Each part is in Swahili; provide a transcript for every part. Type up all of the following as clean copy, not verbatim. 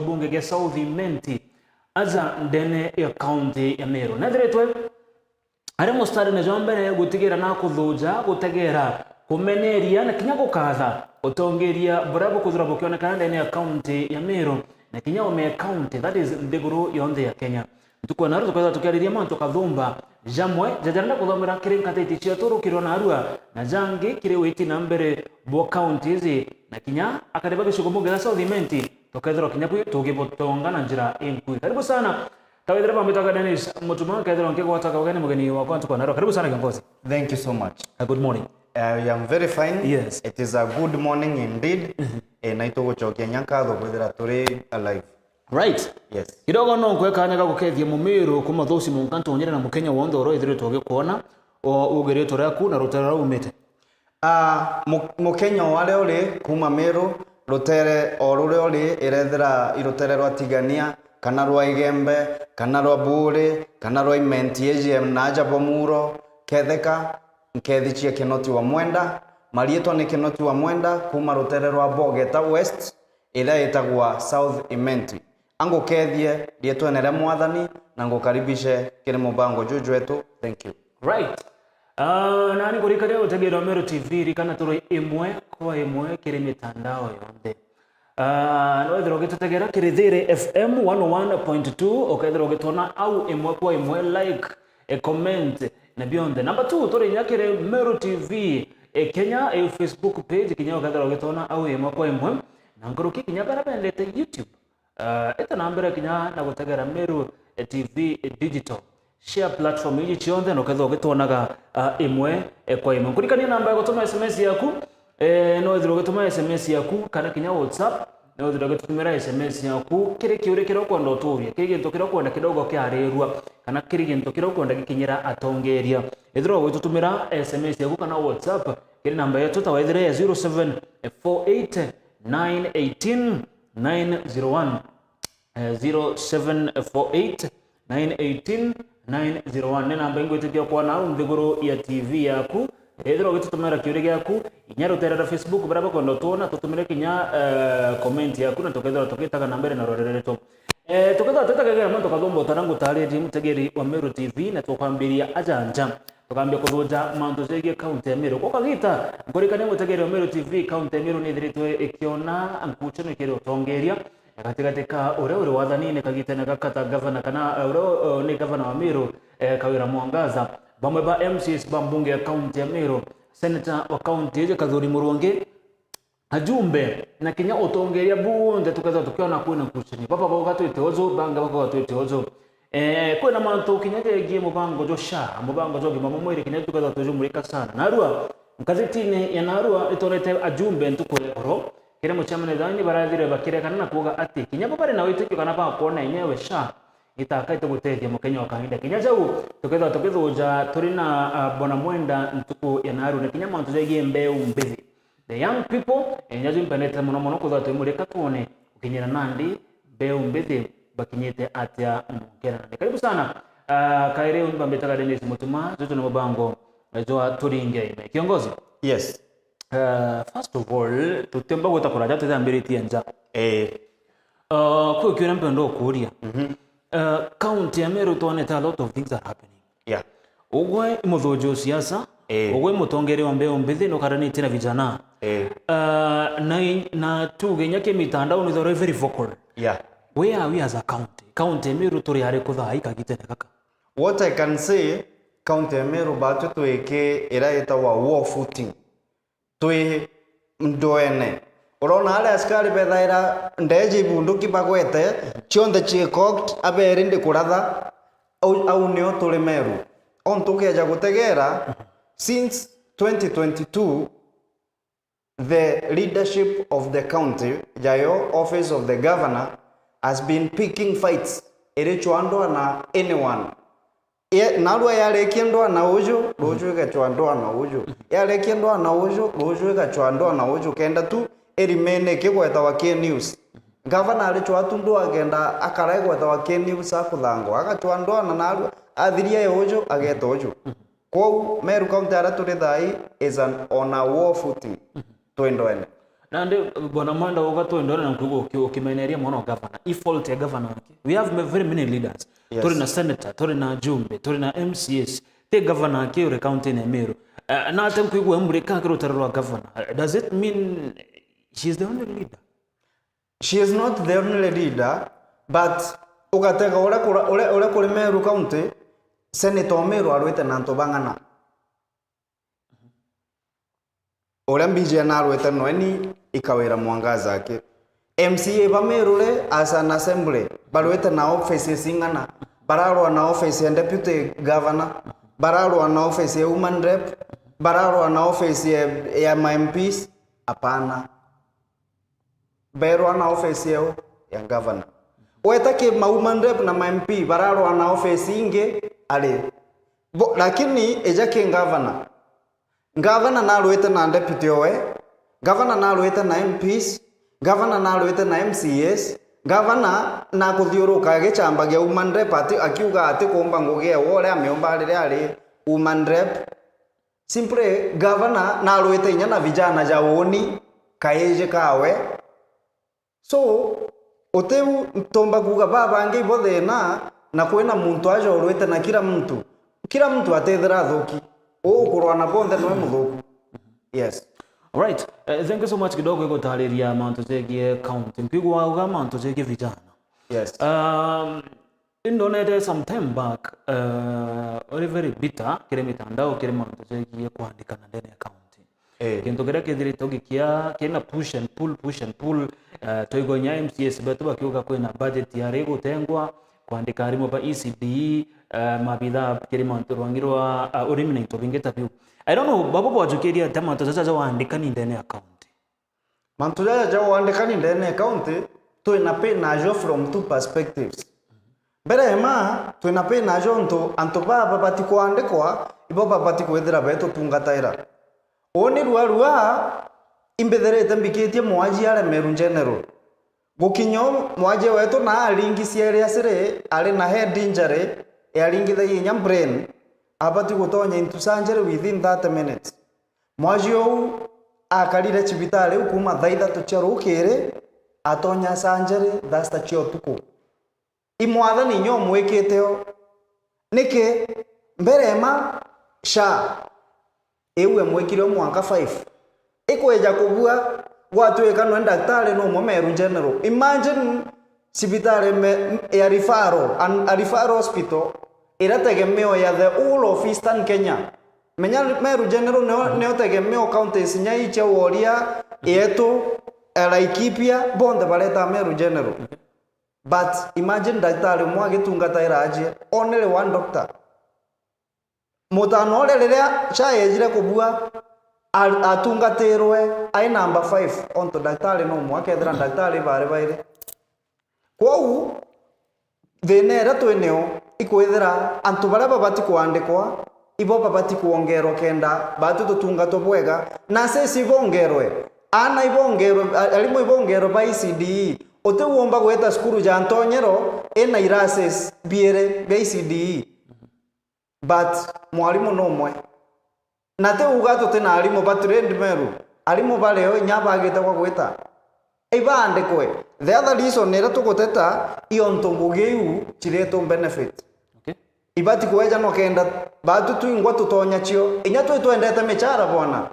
bunge gya South Imenti aza ndene ya county ya Meru nethiritwe ari mustari na jombere gutigira na kuthuja gutegera kumeneria na kinya gukatha utongeria burabo kuthura bukionekana ndene ya county ya Meru na kinya ome county that is ndiguru yonthe ya Kenya tukona ru tukaza tukariria mantu kathumba jamwe jajarana kuthomera kirinkateti cia turukirwo na arua na jangi kiri witi na mbere bo counties na kinya akadeba gicigo gya South Imenti tukethera kinya tugibotonga na njira inkui karibu sana tawethera pamitaga Dennis mutuma kethera ngigwataka ugeni mugeni wa kwantu kwa naro karibu sana kiongozi. Thank you so much. Good morning. I am very fine. Yes. It is a good morning indeed. Naito gucokia nyankatho kwethera turi alive. Right. Yes. Kidogo no kweka nyaga gukethia mumiru kuma thosi munkanto onyere na mukenya wonthe oro ithire tugikuona ugereto raku na rutara rumite. Mukenya wale uri kuma Meru rutere orure uri irethera irutere rwa tigania kana rwa igembe kana rwa bure kana rwa Imenti AGM naja bomuro ketheka nkethichia kinoti wa mwenda marietwa ni kinoti wa mwenda kuma rutere rwa Bogeta West ila itagwa South Imenti ango kethie rietwenere mwathani na ngukaribishe kiri mubango juju wetu. Thank you. Right. Nani kurikaria utegera Meru TV rikana turo imwe kwa imwe kiri mitandao yonthe. No ithiro gitutegera kiri Thire FM 101.2 okethiro gitona au imwe kwa imwe like comment na beyond. Number 2 turi nyakire Meru TV Kenya Facebook page kinya okethiro gitona au imwe kwa imwe na nguruki kinya barabendete YouTube. Ita nambere kinya na gutegera Meru TV digital share platform hii chionde no ketho gitwonaga imwe kwa imwe kurikania namba ya gutuma SMS yaku no ithiro gituma SMS yaku kana kinya WhatsApp no ithiro gitumira SMS yaku kiri kiuri kiro kwenda uturia kiri gintu kiro kwenda kidogo kiarirwa kana kiri gintu kiro kwenda gikinyira atongeria ithiro gitutumira SMS yaku kana WhatsApp kiri namba yetu tawaithire ya 0748918901 0748918901 nena namba ingwitikia kwa na nthiguru ya TV yaku ethero gitutumira kiuri gyaku inya ruterera Facebook baraba kondo tuona tutumire kinya comment yaku na tukethera tukitaga nambere na rorereto tukethera tutakagera manto kathombo tarangu taredi mutegeri wa Meru TV na tukwambiria ajanja tukambia kuthuja manto zegie county ya Meru kwa kagita ngorikane mutegeri wa Meru TV county ya Meru ni thiritwe ikiona ankuchano kiri utongeria katika ure wathanini kagitene gakata governor kana ure ni governor wa Meru Kawira Mwangaza bamwe ba MCs ba mbunge ya county ya Meru senator wa county ya Kathuri Murungi ajumbe na kinya utongeria bunde tukaza tukiona kwina kuchini papa kwa gatwite ozo banga kwa gatwite ozo kwina mantu kinya gie mubango josha mubango jogi mama mwiri kinya tukaza tujumurika sana narua nkazitine ya narua itorete ajumbe ntukure oro kire muchamane dhani barathire bakire kana kuga ati kinya babare na witikio kana pa kuona yenyewe sha itakaite gutethia mukenya wa kawaida kinya jau tukithuja turi na bona mwenda ntuku ya naru na kinya mantu zegie mbeu mbithi the young people enyaje impenete muno kutha twimurika tuone ukinyira nandi mbeu mbithi bakinyite atia mukera karibu sana kaire unbambetaga Dennis mutuma zote na mabango zo turinge ime kiongozi. Yes. First of all tutemba gutakora jatu thambiritie nja kwa kiona mpendo kuria county ya Meru tuonete a lot of things are happening. Yeah. Ugwe muthojo siasa ugwe mutongere wa mbeo mbithi no karanite na vijana na tuge nyake mitandao ni very vocal. Yeah. Where are we as a county ya Meru turi hari kuthai kagitene kaka? What I can say county ya Meru batu tuike iraita wa war footing twi ndoene urona ale askari bethaira ndeje bunduki bagwete chionde chieko abere ndi kuratha au nio turi Meru on tukiaja gutegera since 2022 the leadership of the county jayo office of the governor has been picking fights irichwandwa na anyone nalwa yarekia ndwa na uju roju gachwa ndwa na uju yarekia ndwa na uju roju gachwa ndwa na uju kenda tu erimene kigweta wa K News governor alichwa tundu agenda akaregwa wa K News akuthango agachwa ndwa na nalwa athiria uju ageta uju kwa Meru county ara turi thai is on a war footing twendwene Nande bwana Mwenda ugato ndona na kugo ukimeneria mwana governor fault ya governor wake. We have very many leaders. Yes. Tori na senator, tori na jumbe, tori na MCS. Te governor wake ure county na Meru. Na ate kuigwa mbure kakiro tarwa governor. Does it mean she is the only leader? She is not the only leader, but ugatega ore kuri Meru county senator Meru arwete na ntobangana. Ore mbije na arwete noeni ikawera Mwangaza ake. MCA ba Meru le as an assembly barwete na offices ingana. Bararwa na office ya deputy governor, bararwa na office ya woman rep, bararwa na office ya MPs, hapana. Berwa na office ya governor. Wetake ma woman rep na MP bararwa na office inge ale. Lakini ejake governor. Governor na alwete na deputy owe, governor na alwete na MPs, governor na alwete na MCS, governor na kuthiuruka gicambagia woman rep akiuga ati kumba ngugie wore ameomba rire woman rep. Simply governor na alwete inya na vijana jawoni kaeje kawe. So oteu tomba kuga babange ibothe na kwena muntu aje orwete na kila mtu atethera thuki kurwa na bonde no muthuku. Yes. All right. Thank you so much kidogo iko tahariria mantu zegie county mpigwa uga mantu zegie vijana. Yes. Indonete some time back very bitter kile mitandao kile mantu zegie kuandika na ndani ya county. Kintu kile kidiri togikia kina push and pull toigonya MCS betu bakiuka kwena budget ya rego tengwa kuandika harimo ba ECD mabitha kile mantu rwangirwa urimi na itobingeta biu. I don't know babo bajukeria tama tozaza waandika ni ndani ya county. Mantu jaja waandika ni ndani ya county to inape najo from two perspectives. Mbere ma to inape najo anto baba bati kuandikwa ibo baba bati kwethera beto tungataira. Oni ruarua imbetherete mbikitie mwaji ale Meru general. Gukinyo mwaje wetu na alingi ciere acire ali na head injury alingithagia nya brain abati gutonya into surgery within 30 minutes. Mwaji ou akarire cibitari kuma thaitha tucherukire atonya surgery thasta cio tuku. Imwathani nyo mwikiteo niki mbere ma sha ewe mwikire mwaka 5 ikweja kubua gwatuika no daktari no mo Meru general. Imagine cibitari ya referral hospital irategemeo ya the whole of Eastern Kenya. Menya Meru general neo tegemeo counties nya iche woria yetu Laikipia bonde baleta Meru general. But imagine daktari mwagitungata iraje only one doctor. Mutano riria chaejire kubua atungatirwe ai number 5 onto daktari no mwakethera daktari bare baire. Kwou thenera tweneo ikwethera antu bara babati kuandikwa ibo babati kuongerwa kenda batu tutungatwa bwega na sesi bongerwe ana ibongerwe alimo ibongerwe by ECD otewomba gweta skuru ja Antonyero ena irases biere by ECD but mwalimu no mwe na te ugato tena alimo batrend Meru alimo baleo nyabagita kwa gweta ibandikwe. The other reason nera tukoteta iyo ntongugeu chireto benefit. Okay. Ibati kweja no kenda batu tuingwa tutonya cio inya twendete mechara bwana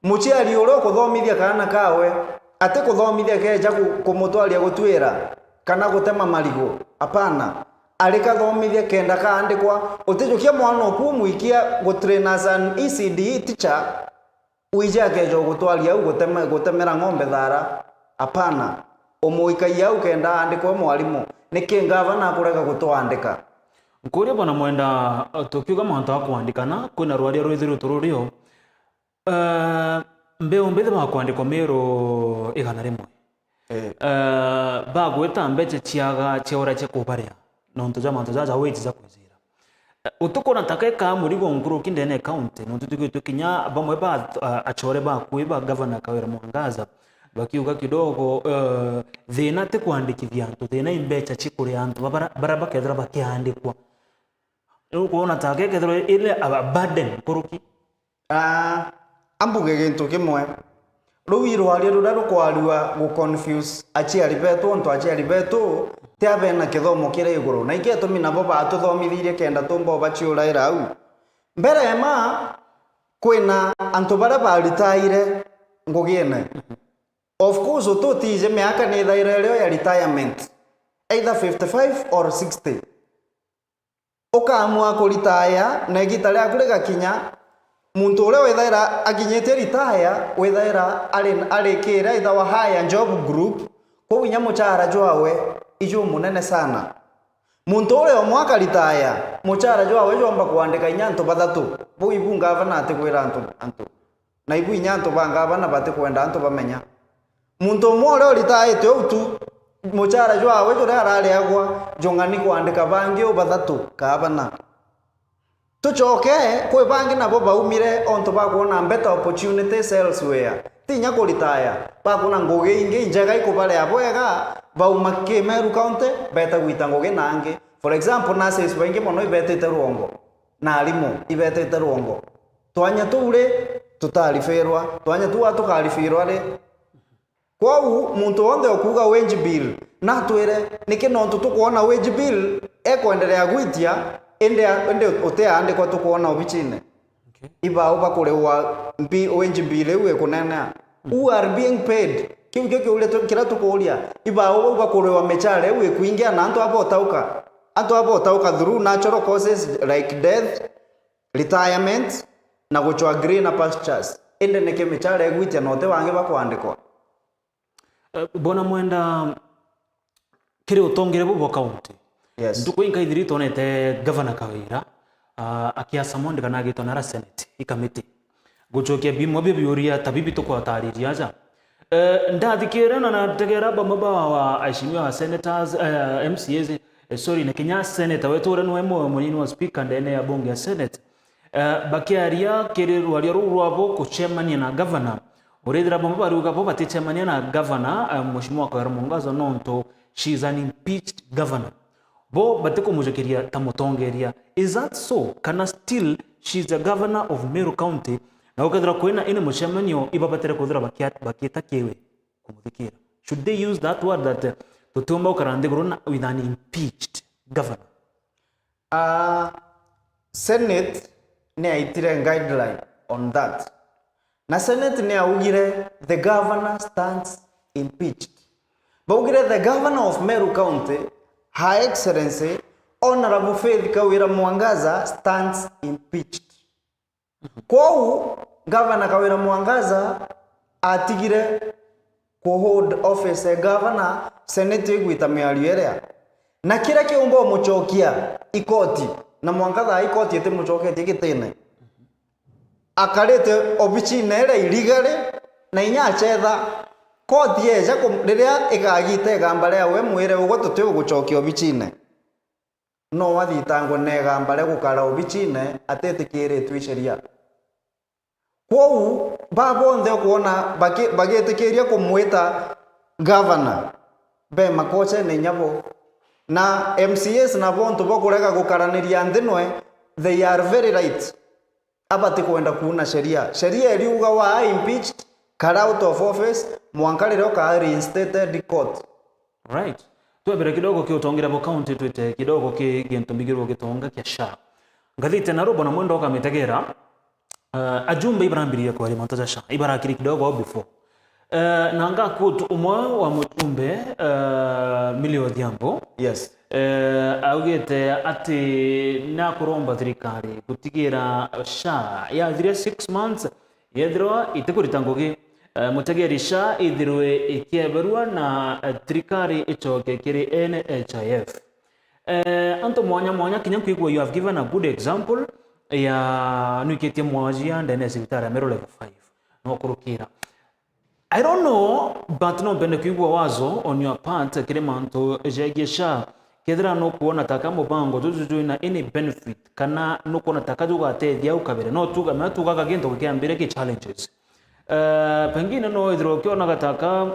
muchiari uro kuthomithia kana kawe ate kuthomithia keja kumutwaria gutwira kana gutema marigo hapana alika thomithia kenda kaandikwa utijukia mwana oku muikia gutrain as an ECD teacher uija kejo gutwaria gutemera ng'ombe thara hapana umuikaia ukenda andikwa mwalimu niki ngavana kurega gutwandika. Nkuri bwana Mwenda tukiuga mantu akuandikana kwina rwaria rwithiru tururio mbeu mbethe bakwandikwa Meru igana rimwe bagweta mbeche ciaga ciora cia kubaria nontu ja mantu jaja wage za kwizira utukona takeka murigo nkuru kindene county nontu tukinya bamwe ba achore ba kuiba governor Kawira Mwangaza bakiuga kidogo thina te kuandikithia antu thina imbecha cikuri antu bara bakethera bakiandikwa kuona takekethera ile aba burden kuruki ambuge gintu kimwe ruwiro ali ruraro kwariwa go confuse aciari betu onto aciari betu tiabe na kithomo kire iguru na ingeto mina bo batuthomithirie kenda tumbo baciuraira au mbere ma kwina antu bara baritaire ngugiene of course utotije miaka ni thaire leo ya retirement either 55 or 60 ukaamua kuritaya na gitare akure gakinya muntu ule wethaira akinyete ritaya wethaira alikira ithawa haya job group ko winya muchara jwawe ijo munene sana muntu ule omwaka ritaya muchara jwawe jomba kuandika inyanto bathatu bo ibunga bana ate kwira antu na ibu inyanto banga bana bate kwenda antu bamenya muntu omwe ritaya te utu muchara jwawe jore araleagwa jongani kuandika bangi bathatu kabana tuchoke kwe bangi nabo baumire onto bakuona better opportunities elsewhere tinya kuritaya bakuna ngugi ingi njega ikubale abwega bauma Kemeru County beta gwita ngugi nangi for example nurses bangi mono ibetete Ruongo na alimu ibetete Ruongo twanya tule tutaliferwa twanya tuwa tukalifirwa le kwau muntu wonde okuga wage bill na twire nikinonto tukuona wage bill ekwendelea gwitia ende otea ande kwa tukuona obichine iba oba kulewa mbi wage bill we kunena who are being paid kimke ule kila tukuulia iba oba kulewa mechale we kuingia na antu abo otauka through natural causes like death retirement na gochwa green pastures ende neke mechale gwitia note wange bakwandikwa bona mwenda kire utongere bubo county yes nduko inkaithiri tonete governor Kawira akiasa monde kana gitona ra senate ikamiti gochokia bimwe biuria tabibi tukwatariria aja ndathikira na tegera bamba wa ashimio wa senators MCAs sorry na Kenya senator wetu reno emo munini wa speaker ndene ya bunge ya senate bakiaria kire rwario rwabo kuchemania na governor urethira bamba baruga bo batichemania na governor mheshimiwa Kawira Mwangaza nonto she is an impeached governor bo batiko mujekeria tamutongeria is that so kana still she is the governor of Meru County na ukadra kwena ine muchemanio ibabatere kuthira bakieta kewe kumuthikira should they use that word that tutumba ukarande grona with an impeached governor Senate ne aitire guideline on that na Senate ne augire the governor stands impeached baugire the governor of Meru County Her Excellency Honorable Faith Kawira Mwangaza stands impeached. Kwau Governor Kawira Mwangaza atigire ku hold office ya governor Senate igwita miario na kira kiumbo muchokia ikoti na Mwangaza ikoti ete muchokia tigitene akarete obichi nere iligale na inya chetha koti eja riria igagite gambare we mwire ugo tutwe guchokio bichine no wathitango ne gambare gukara obichine atetikire twisheria kwou babonde kuona bagetikiria kumwita governor be makoche ne nyabo na MCAs na bonto bokurega gukaraniria ndinwe they are very right abati kwenda kuuna sheria iliuga wa impeached cut out of office mwankaliro ka reinstated court right twebere kidogo kiutongira bo county twite kidogo kintumbigirwo gitonga kya sha ngathite na robo na mwendo kamitegera ajumbe ibarambiria kwa ile montaza sha ibarakiri kidogo before nanga kutu umwe wa mutumbe Millie Odhiambo yes augete ati na kuromba thirikari gutigira sha ya 6 months yethirwa itikuritangugi mutegeri sha ithirwe ikieberwa na thirikari ichoke kiri NHIF anto mwanya kinya kwigwa you have given a good example ya nuiketie mwajia ndene sibitara Meru level 5 no kurukira I don't know but no bende kwigwa wazo on your part kire manto jegesha kethira no kuona taka mubango tuzu na any benefit kana no kuona taka juga atedia ukabere no tuga matuga kagento kiambire ki challenges pengine no idro kiona gataka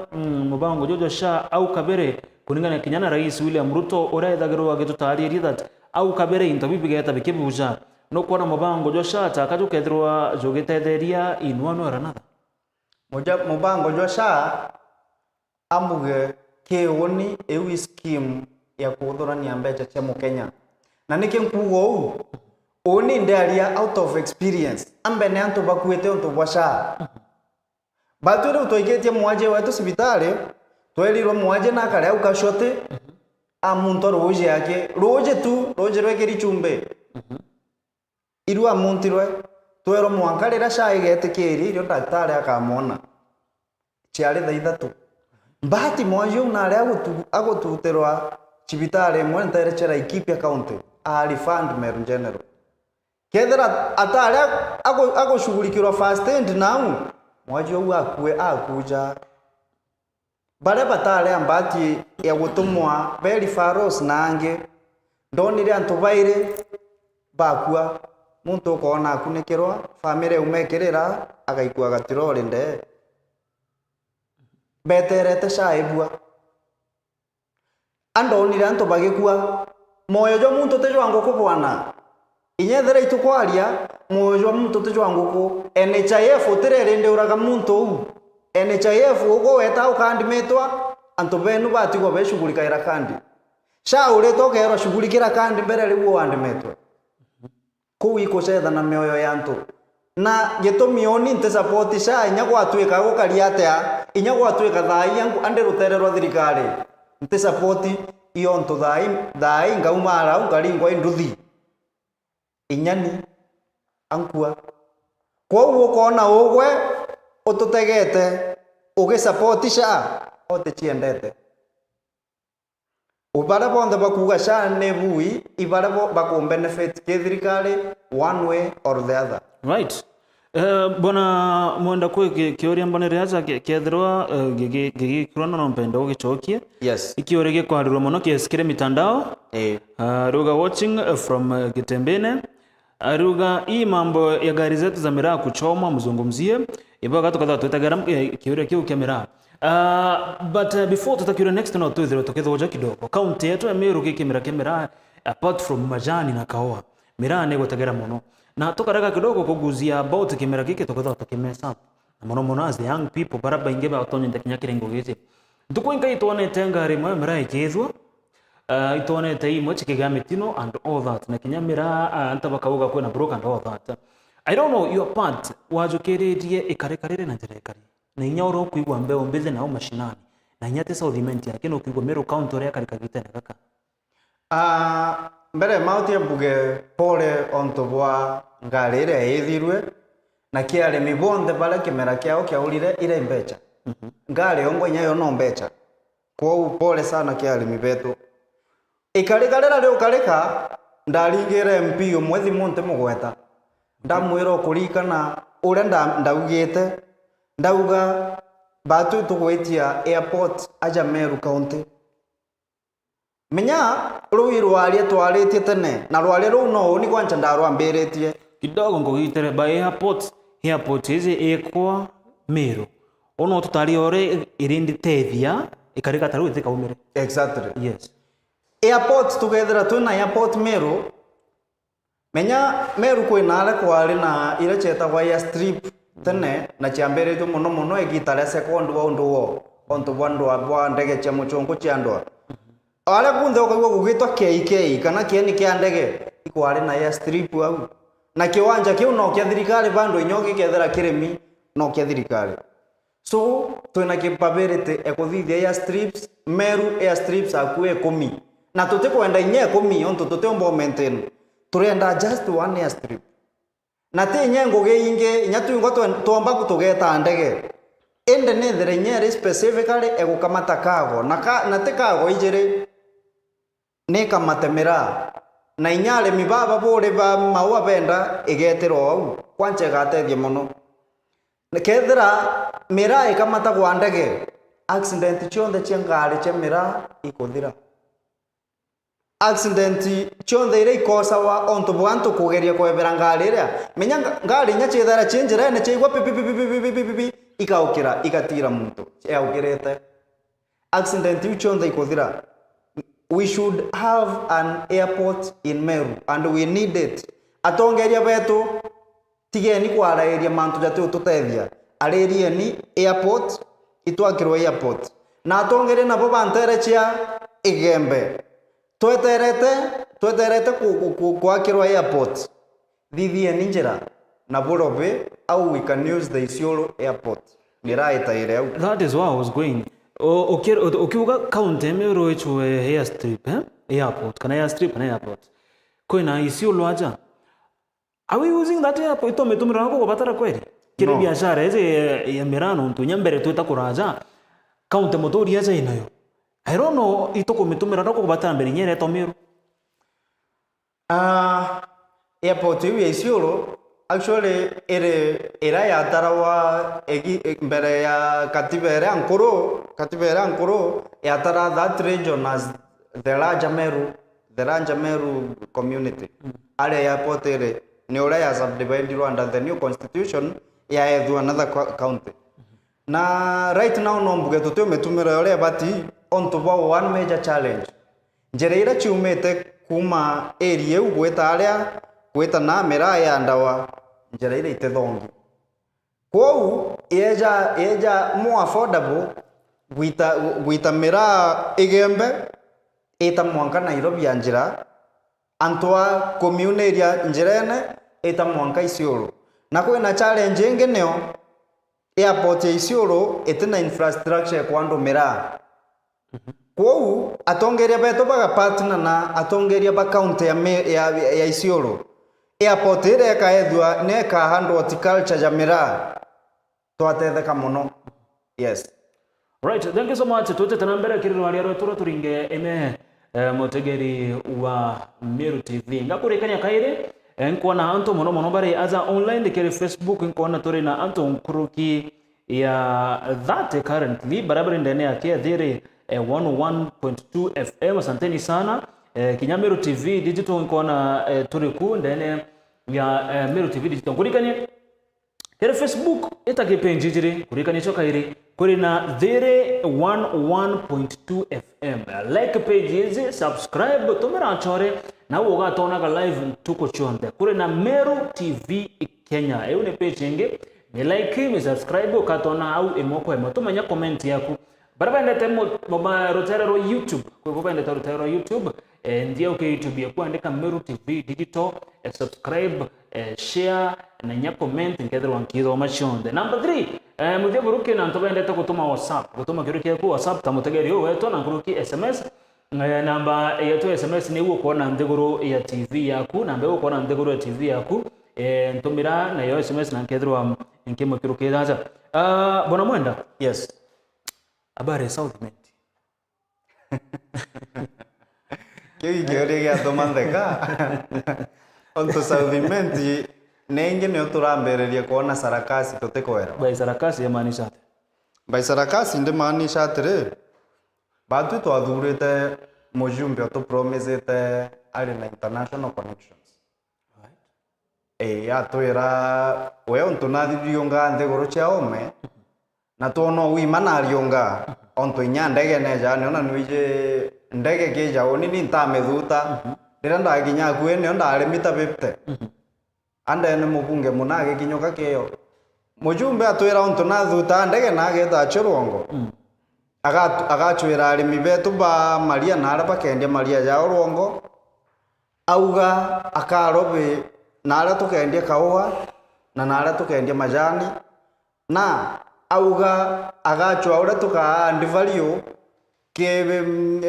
mubango jojo sha au kabere kuningana kinyana rais William Ruto uraithagirwa gitutariria that au kabere interview bigeta bikibuja no kuona mubango jojo sha taka jukethirwa jogetetheria in one or another mubango jwa SHA amuge kiuni ewi scheme ya kuthurania mbeca cia mukenya na niki nkugo uni ndaria out of experience ambe ne antu bakuite untu bwa SHA batwire utoigetie mwaje wetu sibitari twerirwo mwaje na kare ukashote amuntu roje yake roje rwekeri chumbe iru amuntirwe twero mwankarira SHA igetikiri irio daktari akamona ciari tha ithatu mbati mwaje unaria agotuterwa sibitari mwentere chera Laikipia county ali fund Meru General kethera ataria agoshughulikirwa first aid now mwaje u akuja bare batare ambati ya gutumwa beri faros nange ndonire antu baire bakua muntu kona akunikirwa family umekirira agaikua gatirore nde beterete SHA ibua andonire antu bagikua moyo jo muntu tejwango kubwana inyethera itukwaria moyo jo muntu tejwango ku NHIF utirerinde uraga muntu u NHIF ugo weta ukandimetwa antu benu batigo beshughulikaira kandi SHA ureto kero shughulikira kandi mbere riwo wandimetwa kuiko cetha na mioyo ya antu na gitumi oni nte support SHA inya gwatwika gukaria atia inya gwatwika thai yangu ande rutererwa thirikari nte support iyo ntu thai ngaumara ungaringwa induthi inyani ankua kwa uwo kona ugwe ututegete uge support SHA ote chiendete ubara bonde bakuga SHA ne bui ibara baku benefit ke thirikari one way or the other right bona mwenda kwe kioria mbonere haza kethirwa gigikirana no mpendo gichokie yes ikiore gikwarirwa muno kiesikire mitandao ruga watching from Gitembene ruga hii mambo ya gari zetu za miraa kuchoma mzungumzie ibaga tukadha tutagara kioria kiu kia miraa but before tutakira next no tuthiro tukithoja kidogo county yetu ya Meru kimiraa apart from majani na kaoa miraa ne gutagera muno na tukaraga kidogo kuguzia about kimera giki tukatha tukimesa na muno as the young people baraba ingeba otonye ndakinya kirengo giti tukwinga itonete ngari mwe miraa ikithwa itonete imwe chikigamitino and all that na kinya miraa antabakauga kwena broke and all that I don't know your part wajukirerie ikarekarire na njerekari na inyoro kuigwa mbeo mbeze na mashinani na inyate Southiment yake no kuigwa Meru county ria karikagite na kaka mbere mauti mbuge pole onto bwa ngarire ithirwe na kiare mibonde bala kimera kiao kiaurire ile mbecha ngare ongo nyayo no mbecha kwa pole sana kiare mibeto ikarigarira rio karika ndaringire MP umwethi monte mugweta ndamwira kurikana ure ndaugite ndauga batu tugwetia airport aja Meru county menya ruwi rwarie twaritie tene na rwarie ru no ni kwanja ndarwambiretie kidogo ngogitere by airport hizi ekwa Meru ono tutari ore irindi tethia ikarika taru ithika umire exactly yes airport together tuna airport Meru menya Meru kwina ala kwari na ile cheta wire strip tene na chiamberetu muno egitare second wa unduo onto bwando abwa ndege cha muchongo cha ndwa ala kunde okagwa gugitwa KK kana kieni kia ndege ikwari na air strip au na kiwanja kiu no kia thirikari bando inyoki kethera kiremi no kia thirikari so twina capability ekuthithia air strips Meru air strips akue 10 na tutikwenda inye 10 onto tutembo maintain turenda just one air strip na te nyengo geinge nyatu ngo tuomba kutugeta ndege ende nethere nyere specifically egukamata kago na te kago ijere ne kamatemera na inyale mibaba bore ba maua benda igetero au kwanche gatethie muno nekethera mira ikamata kwa ndege accident chonde chengale chemira ikuthira accident chonde ire ikosa wa onto bwanto kugeria kwebera ngari ria menya ngari nya chethera chenjera ne cheigwa pipi ikaukira ikatira muntu yaukirete accident chonde ikuthira. We should have an airport in Meru and we need it. Atongeria betu tigeni kwara area mantu jatu tutethia arĩrieni airport itwakirwo airport na atongere nabo bantere chia igembe tweterete kwakirwo airport thithieni njira na burobe au we can use the Isiolo airport niraita ile au. That is where I was going. Ukiuga county Emeru ichwe airstrip airport kana airstrip na airport kwina Isiolo aja. Are we using that airport itometumira nako kubatara kweli kile biashara eze ya mirano ntunya mbere twita kuraja county motori aja inayo I don't know itokometumira nako kubatara mbere nyere tomiru airport ya Isiolo actually era ya tarawa mbere ya katibera nkuru ya tara that region as the large Meru community ale airport ere ni ora ya subdivided under the new constitution ya edu another county na right now no mbuge tutyo metumira yole bati on to one major challenge njereira chiumete kuma area ugweta aria gweta na mera ya ndawa njereira itethongi kwou eja more affordable gwita mera igembe eta mwanka Nairobi ya njira antwa commune area njirene eta mwanka Isiolo na kwina challenge ingi neo airport ya Isiolo etina infrastructure kwando mera kwou atongeria beto baga partner na atongeria ba county ya Isiolo airport ire kaedwa ne ka handle horticulture ya mera twatetheka muno. Yes, right, thank you so much. Tuote tanambera kiriro aliaro turinge eme mutegeri wa Meru TV ngakurekanya kaire nkona anto mono bare aza online kere Facebook nkona turi na anto nkuruki ya that currently barabara ndani yake dhiri 101.2 FM. Asanteni sana Kinyameru TV digital nkona turi ku ndani ya Meru TV digital kurikanye kere Facebook etakepenji jiri kurikanye choka iri kuri na dhiri 101.2 FM. Like page hizi, subscribe tumera chore na uoga tonaga live tuko chonde kuri na Meru TV Kenya. Eune page inge ni like mi subscribe ukatona au emoko tumanya comment yako baraba ndete moba rotero YouTube kwa baba ndete rotero YouTube ndio ke YouTube yako andika Meru TV digital subscribe share na nya comment ngedro wankido machonde. Number 3 mudye buruke na ntoba ndete kutuma WhatsApp kutuma kiruke ku WhatsApp tamutegeri wewe na kuruki SMS namba yetu SMS ni uko kuona ndegoro ya TV yako namba uko kuona ndegoro ya TV yako ntumira na yo SMS na ngedro nkemo kiruke daza. Bona Mwenda. Yes. Habari South Met. Kyo igere ya tomandeka. Onto South Met nenge ne oturambereria kuona sarakasi totekoera. Bai sarakasi yamaanisha ate. Bai sarakasi nde maanisha ate batu twathurite mujumbe to promisete ari na international connections. Ya twira we onto nathithionga ndegoro cia ome na tuono wimana arionga onto nyandege neja ne ona nwije ndege keja oni ni ntamethuta ndira ndaginya kwene ndare mita 50 ande ne mubunge munage kinyoka keyo mujumbe atwira onto nathuta ndege nageta chirwongo agachwira arimi betu ba maria nara bakendia maria ja rwongo auga akarobe nara tukendia kaua na nara tukendia majani na auga agachwa ura tuka ndivalio ke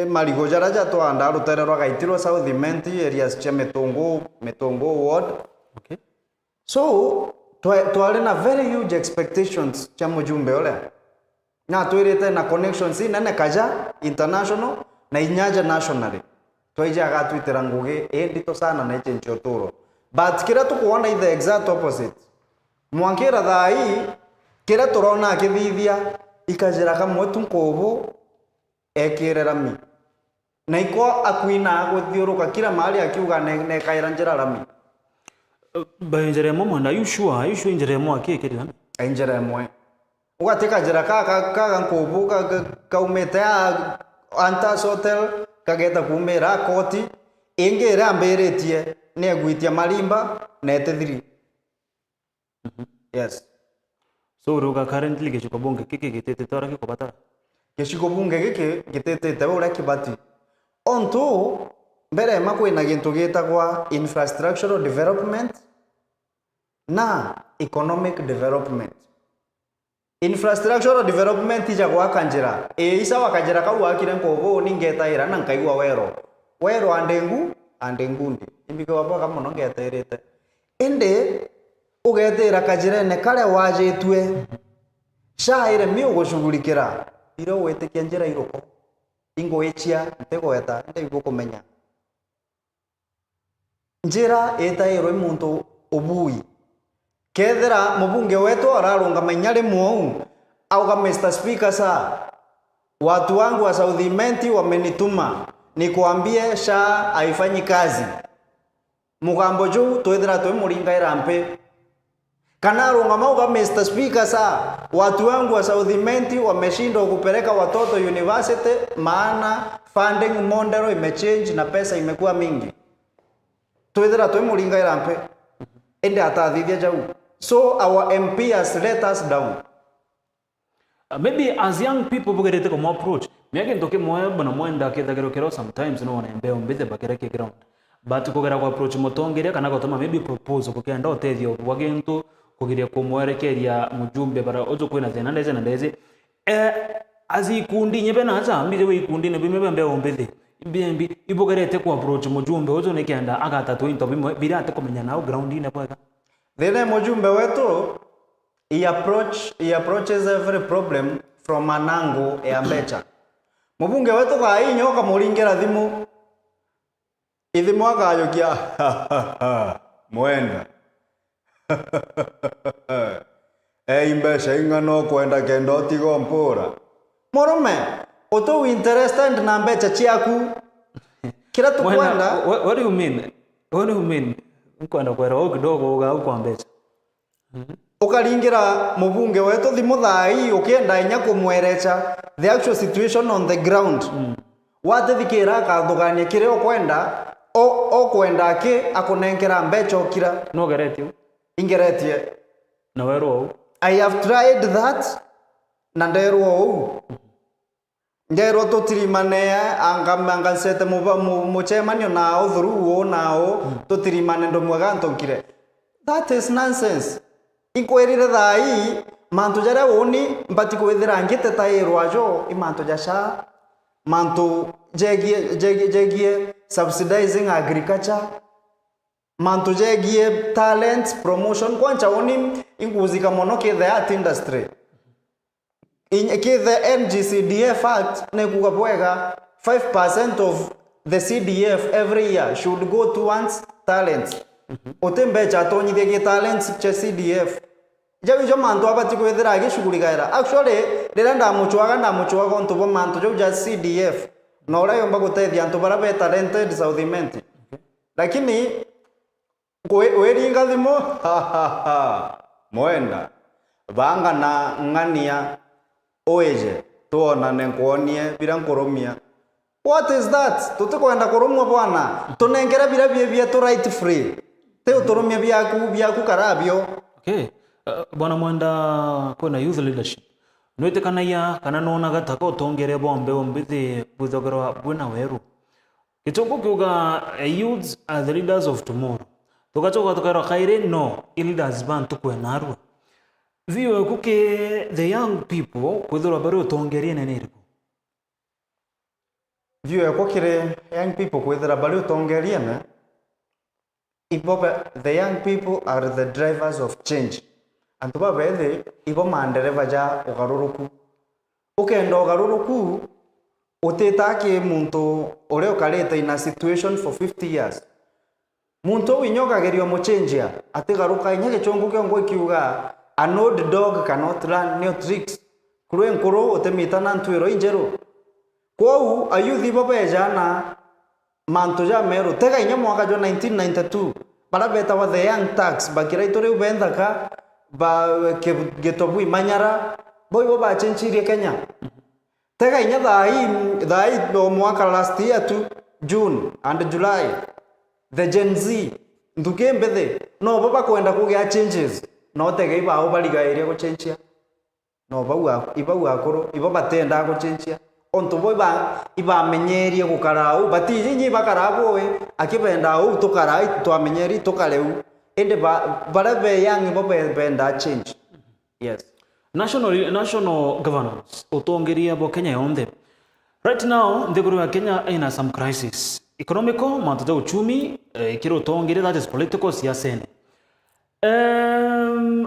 marigo jaraja to anda ruterero gaitiro South Met areas cha Metongo ward. Okay, so twale na very huge expectations cha mujumbe ole na twirite na connections nene kaja international na inyaja nationally twaija gatwitira ngugi endito sana na ichenchi oturo but kira tukuona the exact opposite mwankira thai kira turona akithithia ikajira kamwe tunkobo ekirera mi na iko akwina guthiuruka kila mahali akiuga ne kaira njira rami Benjeremo Mwenda. You sure Njeremo akekeri rami Njeremo ugateka jira ka nkobo kaumete Antas Hotel kageta kumera koti ingera amberetie ne gwitia malimba na etethiri. Yes. So ruga currently gĩcigo bunge kiki gĩtĩtĩte ũrĩa gĩkũbatara. Gĩcigo bunge gĩkĩ gĩtĩtĩte ũrĩa kĩbati. Onto mbere makwĩna gĩntũ gĩtagwa infrastructural development na economic development. Infrastructural development ija gwaka njĩra. Isa wakanjĩra kau wakire nkogo ningetaĩra na nkaigua wero andengundi. Imbike wapwa kama no ngetaĩrĩte. Indi ugetĩra kanjĩrene kare wajĩtue. Shaire mi ũgũcugurikĩra. Iro wĩtĩkia njĩra irũko. Ingũĩchia ntegweta ndeigũkũmenya. Njĩra ĩtaĩrwo muntu ubui. Kethera mbunge wetu ararungama inyari mwau auga Mr. Speaker sir, watu wangu wa South Imenti wamenituma nikuambie SHA haifanyi kazi. Mugambo juu twethera twe muringa irampe. Kana arungama auga Mr. Speaker sir, watu wangu wa South Imenti wameshindwa kupeleka watoto university maana funding model imechange na pesa imekuwa mingi. Twethera twe muringa irampe. Ende atathithia jau. So our MP has let us down. Maybe as young people bugerete como approach. Miage ntoke moya bana mwenda kethagero kero sometimes no onembe ombithe bakere ke ground. But kugera kwa approach motongeria kana gotoma maybe proposal kugenda otethio bwagentu kugiria kumwerekeria mujumbe bara ojo kwina thena ndeze na ndeze. Azikundi nyebe na aza mbije we ikundi ne bimebe mbe ombithe. Mbembi ibugerete ku approach mujumbe ojo ne kenda agatatu into bimwe ate kumenya nao ground ine bwaga. Then mujumbe wetu he approaches every problem from an angle ya mbecha. Mubunge wetu kainyo kamuringera thimu. Ithimu akayokia mwenda. Mbeca ingano kwenda kenda otigo mpura. Morume, oto interested na mbecha chiaku. Kila tukwenda. What do you mean? What do you mean? Nkwenda kwera kidogo uga kwa mbecha. Ukaringira mubunge wetu thimu thai ukienda inya kumwerecha the actual situation on the ground. Watithikira kathugania kire okwenda okwenda ki akunengera mbecha okira No geretio. Ingeretie. Na wero. I have tried that na nderwo Ngero tutirimane anga sete muchemanio nao through nao tutirimane ndo mwaga ntokire. That is nonsense. Inkwirire thai mantu jara woni mbati kwithira ngite tairwa jo imantu jasha mantu jegie subsidizing agriculture mantu jegie talent promotion kwancha woni inguzika mono ke the art industry. The NGCDF Act nekuga bwega 5% of the CDF every year should go towards talents. Otembecha tonyithie talents cha CDF. Jawijo mantu abati kwethira agicugurigaira. Actually ndirenda muchwaga onto bo mantu jo ja CDF. Na ora yomba gutethia antu bara be talented South Imenti. Lakini weringa thimo mwenda banga na ngania oeje tuona nenkonie bila nkoromia. What is that? Tutakwenda koromwa bwana. Tunengera bila bia to right free. Te utoromia biaku karabio. Okay. Bwana mwenda kuna youth leadership. Noite kana nona gataka utongere bombe ombithi buthogero bwana weru. Kichoko kiuga youths are the leaders of tomorrow. Tukachoka tukero khaire no leaders ban tukwenaru. Viwe kuke the young people kwithura bari utongerie nene iriku. Viwe kukire young people kwithura bari utongerie ne. The young people are the drivers of change. Antu babethe ibo mandereva ja ugaruruku. Ukenda ugaruruku utetake muntu ore ukarete in a situation for 50 years. Muntu winyoka gerio mo change atigaruka inyage chongo kiongo ikiuga an old dog cannot learn new tricks. Kurwe nkoro utemita na ntwiro injero. Kwau ayuthi babeja na mantu ja meru tega inya mwaka jo 1992 bara beta wa the young tax bakira itore ubendaka ba getobu imanyara boy ba chenchirie Kenya. Tega inya dai do mwaka last year to June and July the Gen Z nduke mbethe no baba kwenda kugea changes no tege iba obaliga area ko change no ibau akoro ibo batenda guchinchia onto boy iba menyerie gukarau batiji nyi bakarabo akibenda u tukarai twamenyeri tukareu ende barabe yang ibo benda change. Yes. National governance utongeria bo Kenya yonde. Right now ndeguru ya Kenya ina some crisis economical manto uchumi ikiro tongere, that is political siasene.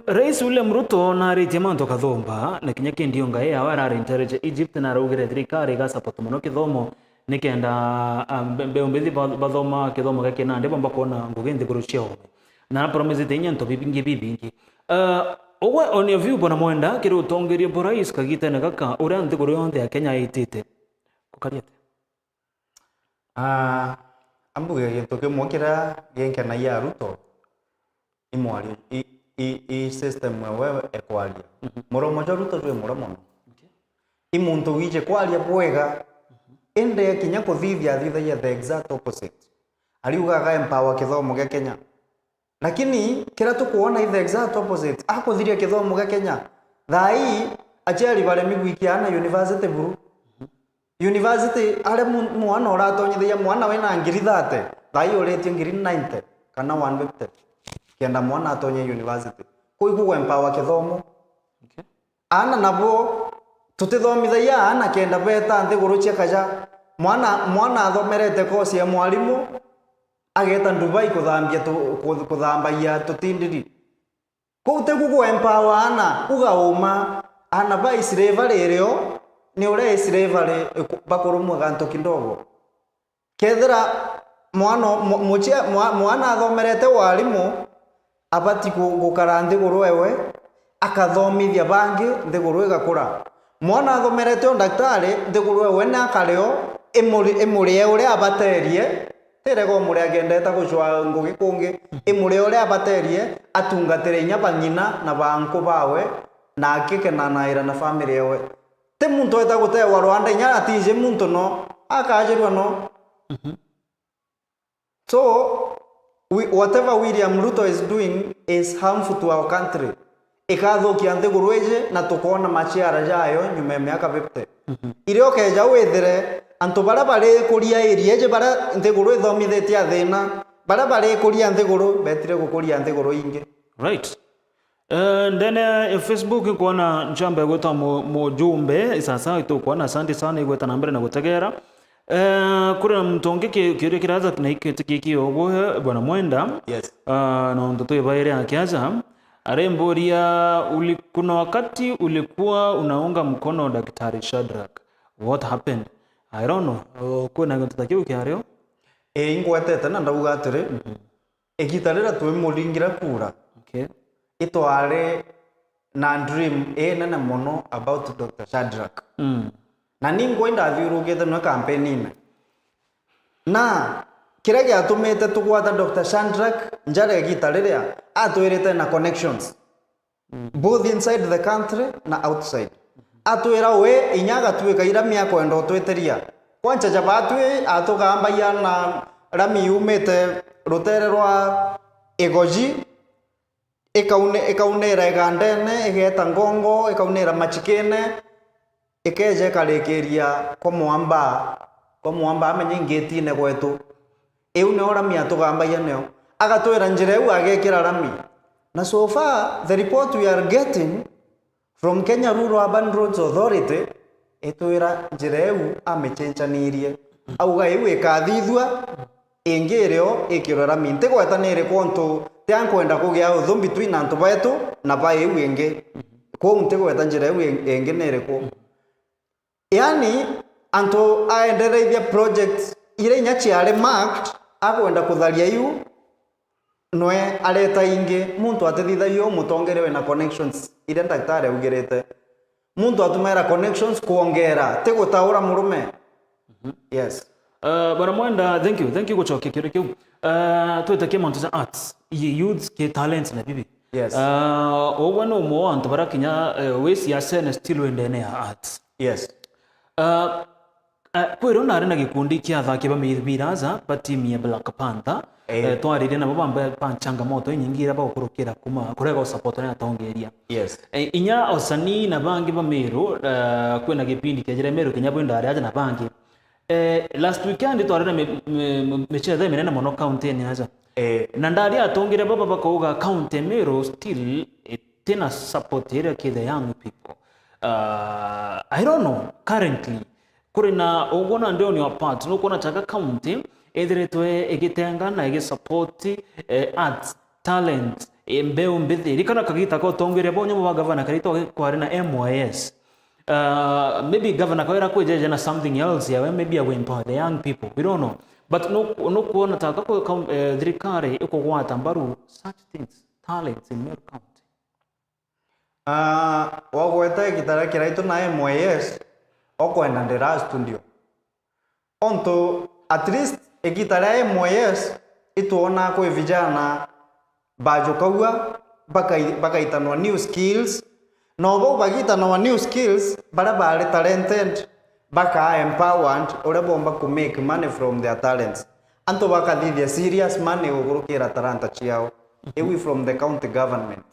Rais William Ruto na Rijamanto Kathomba na kinya kindio ngae awara intelligence Egypt na raugire thirikari ga support muno kithomo nikenda mbeumbithi bathoma kithomo gake na ndipo mbakona ngugi nthiguru ciao na promise tinya nto bibingi owe on your view bona mwenda kiri utongerie bo rais kagita na gaka uria nthiguru yonde ya Kenya itite kukariate ambuge gintu kimwe kira genkena ya Ruto imwari i system wewe ekwaria muromo jo Ruto twe muromo imuntu wije kwaria bwega ende kinya kuthithia thithagia the exact opposite aliugaga empower kithomo gya Kenya lakini kira tukuona the exact opposite akuthiria kithomo gya Kenya thai acheri bare migwikiana university buru university ale mwana uratonyithia mwana wena ngiri 30 thai uretie ngiri 90 kana 150 kenda mwana atonye university kuigwa empower kithomo ana nabo tutithomithagia ana kenda beta nthiguru cia kaja mwana athomerete kosi ya mwalimu ageta Dubai kuthambagia tutindiri kutegugwa empower ana ugauma ana ba slavery rio ni ure slavery bakorumwa ganto kindogo kethira mwana athomerete walimu abati gukara nthiguru wewe akathomithia bangi nthiguru igakura mwana athomerete daktari nthiguru wewe na akareo imurie uria abaterie terego muria agendeta gucwa ngugi kungi imurie uria abaterie atungatire nyaba nyina na banku bawe na akikena naira na family yewe te muntu eta gutewa Rwanda nya atije muntu no akajirwa no so whatever William Ruto is doing is harmful to our country. Ikathukia nthiguru eje na tukona machiara jayo nyume miaka 50. Irio keja wethire antu bara bare kuria area eje bara nthiguru ithomithetie athina bara bare kuria nthiguru betire gukuria nthiguru ingi. Right. Then Facebook kuona njamba gweta mujumbe sasa itukuona asante sana igweta nambere na gutegera. Kura mtonge kiuria kiraza na ikiti obwo bwana mwenda. Yes. Na ndoto ibaire akiaza aremboria kuna wakati ulikuwa unaunga mkono Daktari Shadrack. What happened? I don't know. Kuna ngatatakiu kiario? Ingwetete na ndauga atiri. Egitarira twe muringira kura. Okay. Itware na dream nene muno about Dr. Shadrack. Na ningo indathiurugite no campaign ine na kira giatumite tugwata Dr. Shadrack njare gitariria atwirite na connections both inside the country na outside atwira we inyaga twika ira miako endo tweteria kwancha jabatwe atugamba yana rami umite rutere rwa egoji ekaunera egandene egeta ngongo ekaunera machikene ikeje kalekeria kwa mwamba amenye ngeti-ine gwetu eu ne orami atugamba yaneo agatwira njira eu agekira rami na so far the report we are getting from Kenya Rural Urban Roads Authority etwira njira eu amechenchanirie auga eu ikathithua ingireo ikiro rami ntigweta nire kontu tiankwenda kugia uthu between antu baitu na ba eu ingi ko ntigweta njira eu ingi nire ko yani anto aendereithia projects ire nyachiare marked akwenda kutharia yu noe areta ingi muntu atithithaio mutongerewe na connections ire daktari ugirite muntu atumera connections kuongera tigutaura murume. Yes. Bwana Mwenda, thank you guchokia kirio kiu twetakie mantu za arts youths ke talents na bibi. Yes. Obwana umo antu barakinya we siasa na still wendene ya arts. Yes. kwĩrwo narĩ na gĩkundi kĩa athaki ba mĩbiraza ba timu ya Black Panther twarĩrie nabo ba changamoto nyingĩ iria bagũkũrũkĩra kuma kũrega ũsupport na atongeria yes inya osanii na bangi ba Meru kwĩna gĩpindi kĩajĩre Meru kinya bwĩndarĩ aja na bangi last weekend twarĩ na mĩchetho mĩnene mũno county ni aja na ndari atongire baba bakauga county Meru still tena support area kĩ the young people. I don't know currently kuri na ugona ndio ni apart no kuna chaka county ethiretwe igitenga na igi support arts talent mbeu mbithiri kana kagita ko tongere bonyo wa governor karito kwari na MYS maybe governor kwera kwejeje na something else ya maybe we empower the young people, we don't know, but no kuona taka ko thirikari iko gwata mbaru such things talents in Meru County. Wagweta gitara kiraito na MYS okwenda ndera studio onto at least egitara MYS ituona kwa vijana bajokaua bakaitanwa new skills no bagitanwa new skills bara talented baka empowered ore bomba ku make money from their talents anto bakathithia serious money ogurukira talanta ciao away from the county government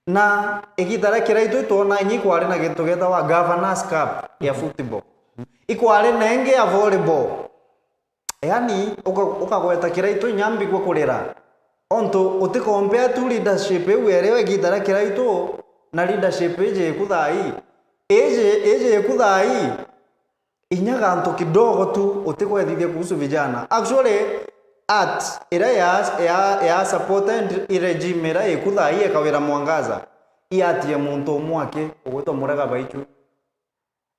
na egitara kiraito tuona nyi kwari na gintu getha wa governors cup ya football ikwari nenge ya volleyball yani ukagweta kiraito nyambi kwa kurera onto uticompare to leadership ewe egitara kiraito na leadership eje kuthai inyaga nto kidogo tu utikwethithia kuhusu vijana actually at ira ya supported regime ira ikuthai ekawira mwangaza iatie muntu mwake ugwito murega baichu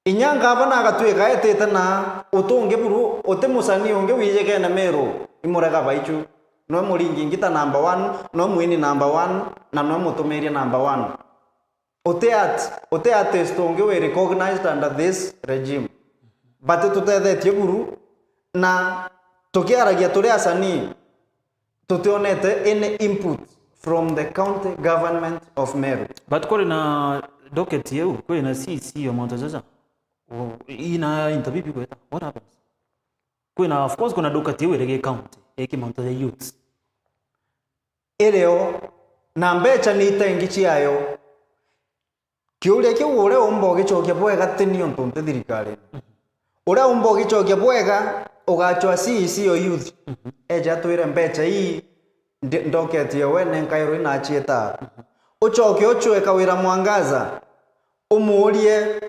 inyanga bana agatwika etete na utunge buru utemusani unge wijege na Meru imurega baichu no muringi ngita number 1 no mwini number 1 na no mutumeria number 1 ote at stonge we recognized under this regime but tutethetie buru na tukiaragia turi asani tutionete any input from the county government of Meru. But kore na docket yeu kore na CC yo montazaza ina interview people what happens kuna of course kuna docket yeu rege county eki montaza youth ereo na mbecha ni itengichi ayo kiuria kiu ure umbo gicokia bwega tini ontonte thirikari ure umbo gicokia bwega ugachwa CC yo youth eja twire mbecha hii ndoketie wene nkairo ina chieta uchoke ochweka wira mwangaza umurie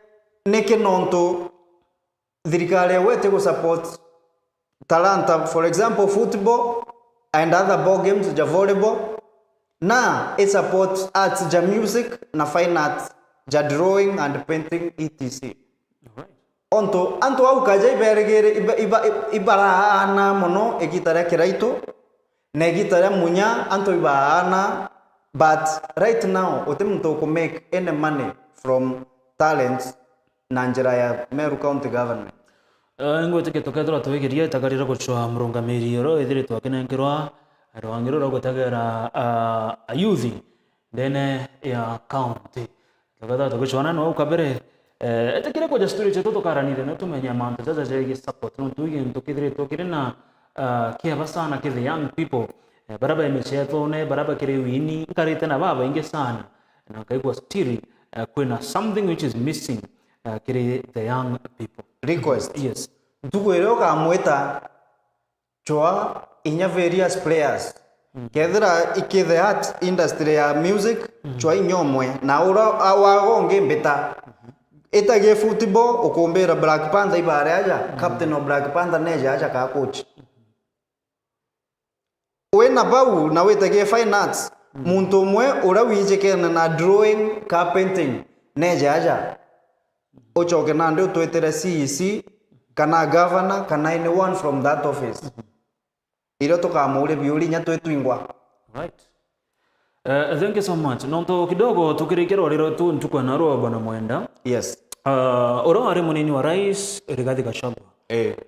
niki nonto thirikari wete go support talanta for example football and other ball games ja volleyball na it supports arts ja music na fine arts ja drawing and painting etc. Onto anto au kaja iberigere ibarana mono egitara kiraito na egitara munya anto ibana but right now otemto ko make any money from talents na njira ya Meru County government. Ngote ketokethora tuwigiria tagarira guchwa murungamiri ro ithiri twakenengerwa rwangiro ro gutagera a youth ndene ya county tagatha tugichwana no ukabere etekire kwa story chetu tukaranire no tumenya mantu zaza jegi support no tuige ntukithire tukire na kia basana ke the young people baraba imecheto ne baraba kire wini karite na baba inge sana na kaigwa still kuna something which is missing kire the young people Request. yes Tukwero ka mweta choa inya various players kethira ikithe art industry ya music choa inyomwe na ura awagonge mbeta itage football ukumbira Black Panther ibare aja captain of Black Panther neja aja ka coach wena bau na witage fine arts muntu mwe ura wijekena na drawing ka painting neja aja ochoke na ndio twetere CEC kana governor kana anyone from that office iro tukamure biuri nya twetwingwa right. Thank you so much. Nonto kidogo tukirikero rero tu ntukwa na roho bana mwenda. yes Oro ari munini wa rais Rigathi Gachagua.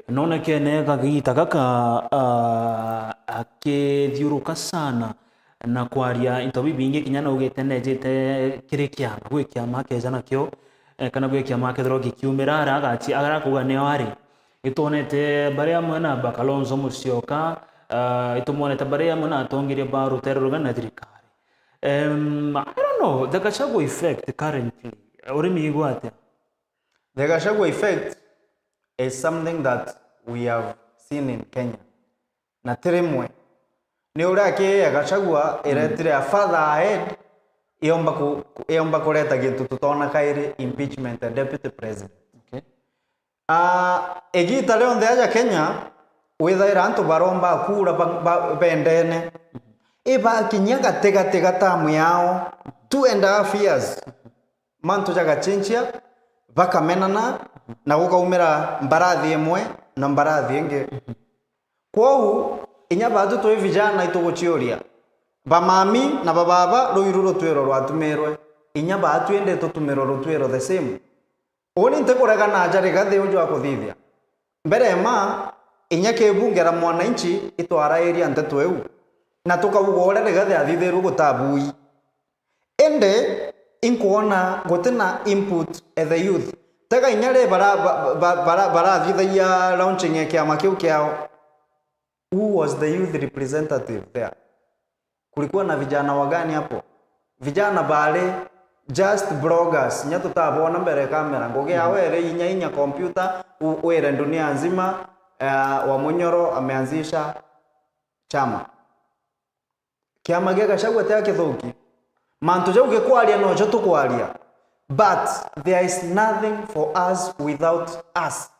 Naona kene kagita kaka akithiuruka sana na kwaria interview bingi kinyana ugete nejete kirikia gwikia makeza nakyo kana gwe kiama kethro gikiumira aragachi arakuga ne wari itonete baria mwana Bakalonzo Musyoka itumonete baria mwana atongirie ba Rutero Rugana thirikari. I don't know, the Gachagua effect currently urimi igwate. The Gachagua effect is something that we have seen in Kenya. Na tirimwe ni urake Gachagua iretire a further ahead iomba kuleta gitu tutona kairi impeachment and deputy president. Okay. Egita leo ndeaja Kenya withaira antu baromba kura bendene iba kinyaga tega tamu yao 2.5 years mantu jaga chinchia bakamenana na gukaumira mbarathi imwe na mbarathi ingi kwou inya batu twi vijana ituguchioria bamami na bababa ruiru twero rwatumirwe inya batu ende tutumiro rutwero the same oni ntekorega na jari gathe ujo akuthithia mbere ma inya kebungera mwananchi itwara area ntetu eu na tukabugorere gathe athitheru gutabui ende inkuona gutena input at the youth tega inyare bara thithia launching ya kiama kiu kiao. Who was the youth representative there? Kulikuwa na vijana wagani hapo? Vijana bale just bloggers nya tutabona mbere kamera ngoge awere inya computer were dunia nzima. Wa Munyoro ameanzisha chama kiama gya Gachagua tia kithuki mantu jau gekwaria no jo tukwaria but there is nothing for us without us.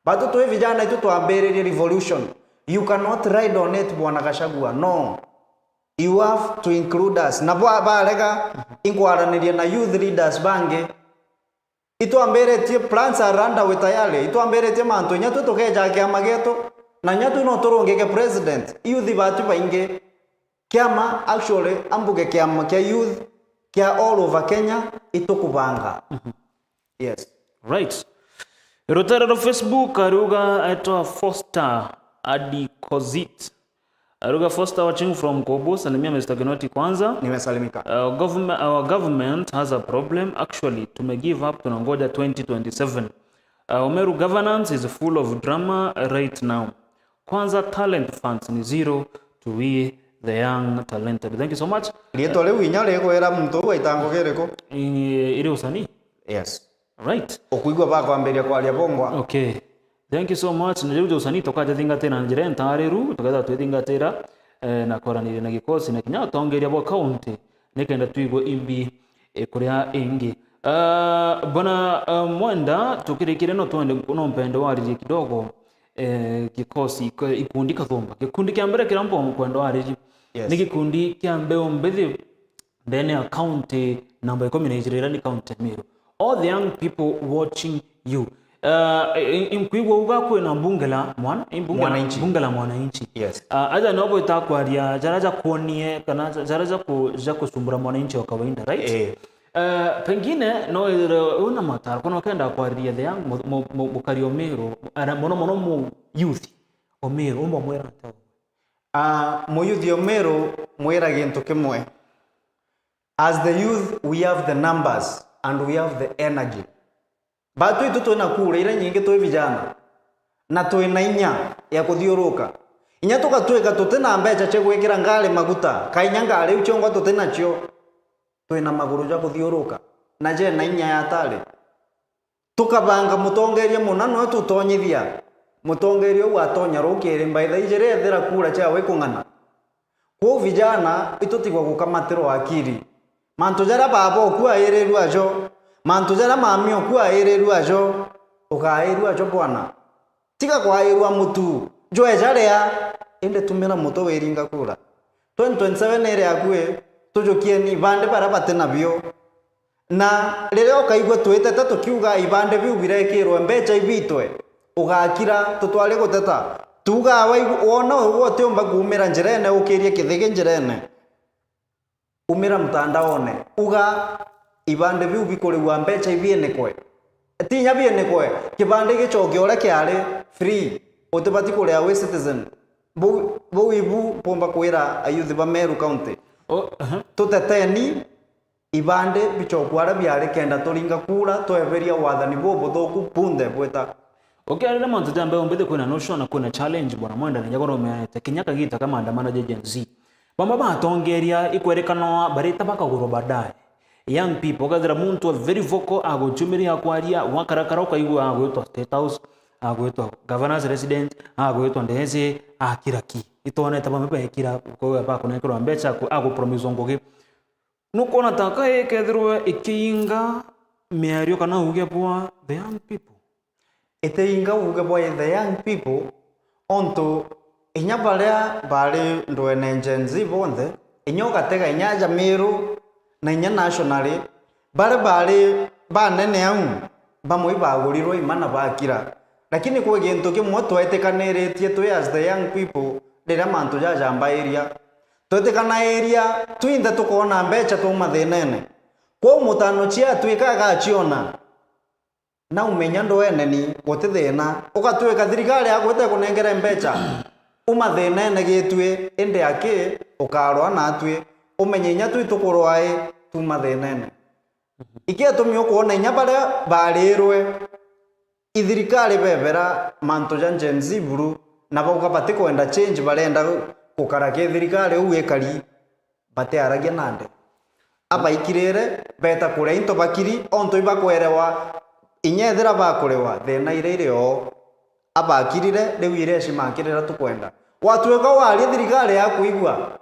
Bado twe vijana itu tuambere revolution. You cannot ride on it bwana Gachagua, no. You have to include us. Na balega ingwaraniria na youth leaders bange ituambere tie plans are underway tayari ituambere tie mantu nyatu tukeja kiama geto na nyatu no turongeke president youth batu bainge kiama actually ambuge kiama kia youth kia all over Kenya itukubanga. Yes, right. Rutero Facebook aruga aitwa Foster Adikozit aruga Foster watching from Kobos and Mr. Genoti kwanza nimesalimika. Our government has a problem actually to give up tunangoja 2027. Omeru governance is full of drama right now. Kwanza talent funds ni zero to we the young talented. Thank you so much. Lieto leo inyale ko era muntu waitango gereko ire usani. Yes, right. Okuigwa bako amberia kwa alia bongwa. Okay, thank you so much. Ndio usani tokaje thingatira njire ntariru tukatha twithingatira na koranire na gikosi na kinya tongeria bo county nikenda tuigwe imbi kuria ingi bwana Mwenda tukirikire no twende no mpendo warije kidogo gikosi ikundi kathomba gikundi kia mbere kira mpo mkwendo warije. Yes. Ni gikundi kia mbeo mbethi then a county number 10 ni county Meru. All the young people watching you imkwigwa uga kwena bunge la mwananchi. Yes. Aja nobo itakwaria jaraja kuonie kana jaraja kusumbura mwananchi wa kawaida, right? Pengine no una matara kuna kenda kwaria the young mukari Meru ara mono mu youth Meru umba mwera ta mu youth Meru mwera gintu kimwe. As the youth we have the numbers and we have the energy. Batu itu tuena kura ira nyingi twe vijana na tuena inya ya kuthiuruka inya tukatweka tutena mbecha che gwikira ngale maguta kainya ngale uchongwa tutena chio tuena maguru ja kuthiuruka na je na inya ya tale tukabanga mutongeria munano tutonyithia mutongeria watonya rukire mbaitha ijere thera kura cha we kungana ko vijana itutigwa gukamatiro akiri mantu jara babo kwa ireru ajo mantu jara mami okwa ireru ajo ukairu ajo bwana tiga kwa iru amutu joe jare ya ende tumira muto weringa kura 2027 ere akwe tujokie ni bande bara batena bio na rere okaigwa tweteta tukiuga ibande biu birekirwe mbecha ibitwe ugakira tutwale guteta tuga wona wote umba kumira njirene ukirie kithige njirene umira mtandaone uga ibande biu bikorewa mbecha ibienekwe tinya bienekwe kibande gichogio ore kiari free utibati kuria we citizen bo ibu pomba kwira ayuthi ba Meru County tuteteni ibande bichokwara byare kenda turinga kura tweberia wathani bobo thoku punde bweta. Okay, ale manzo jambe ombede kuna notion na kuna challenge bwana mwenda nyagoro meete kinyaka gita kama andamana Gen Z. Bamba batongeria ikwerekano barita bakaguro badaye. Young people gathera muntu a very vocal agochumiria kwaria wakarakara ukaigwa agwetwa State House, agwetwa governor's resident, agwetwa ndeze akiraki. Itone taba mepe kira ko ba kuna kiro ambecha ago promise ngoge. Nukona taka ekethirwe ikinga miario kana uge bwa the young people. Iteinga uge bwa the young people onto inya baria bari ndwene Gen Z bonde inyoka tega inyaja miru na inya nationally bari banene au bamwe bagurirwo imana bakira lakini kwa gintu kimwe twetekaneretie twe as the young people ndira mantu jajamba area twetekana area twinde tukona mbecha tumathinene kwa mutano chia twikaga chiona na umenya ndwene ni gutithina ugatwika thirikari agwete kunengera mbecha umathinene gitwe ende ake ukarwa natwe umenye nya twi tukurwae tumathinene ikia tumio kuona nya baria barirwe ithirikari bebera manto ja Gen Z buru na bauga bati kwenda change barenda kukarake thirikari uwekari bate aragia nande abaikirire beta kure into bakiri onto ibakwerewa inyethera bakurewa thina ire o abakirire riu ireshi makirira tukwenda watweka wari thirikari ya kuigwa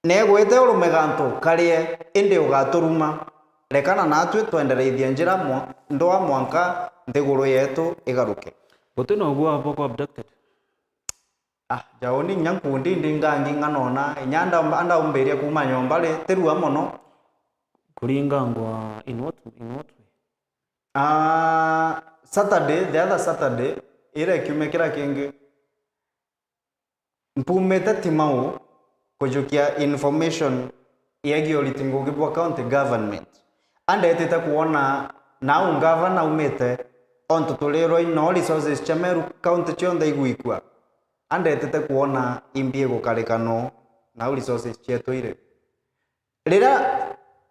negwete urumeganto karie inde ugaturuma rekana natwe twendereithia njira ndoa mwanka nthiguru yetu igaruke boteno gwa boko abducted jaoni nyankundi ndingangi nganona nyanda anda umberia kuma nyomba le terua mono kuringangwa in what way Saturday, the other Saturday ire kiumekira kingi mpumete timau kujukia information yegi olitingugi bwa county government andetete kuona na governor umete onto tulero ino resources chameru county chonde igwikwa andetete kuona imbie gukarekano na resources chetu ire rira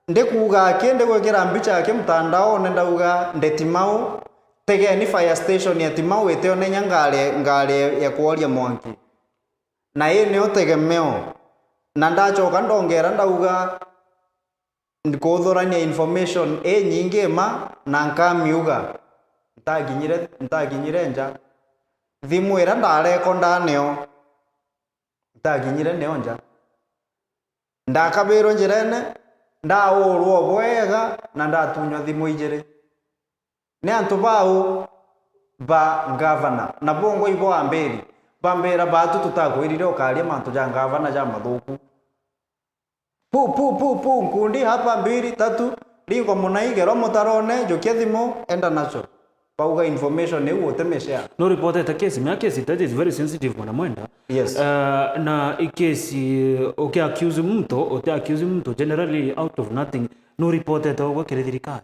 ndekuga kende gwekera mbicha yake mtandao ndauga ndetimau tegeni fire station ya timau eteo nenya ngale ya kuoria mwanki na ine otegemeo na ndachoka ndongera ndauga ndikuthurania information nyingi ma na nkamiuga ntaginyire nja thimu ira ndareko ndaneo ntaginyire neo nja ndakabirwo njirene ndaurwo bwega na ndatunywa thimu ijiri ni antu bau ba governor na bongo ibo amberi bambera batu tutakwirire ukaria mantu ja governor ja mathuku pu nkundi hapa 2 3 ringo munaigero mutarone jokia thimu enda nacho pauga information ni utemeshare no reported case my case that is very sensitive mwana mwenda yes na case okay accuse mtu generally out of nothing no reported au kwa thirikari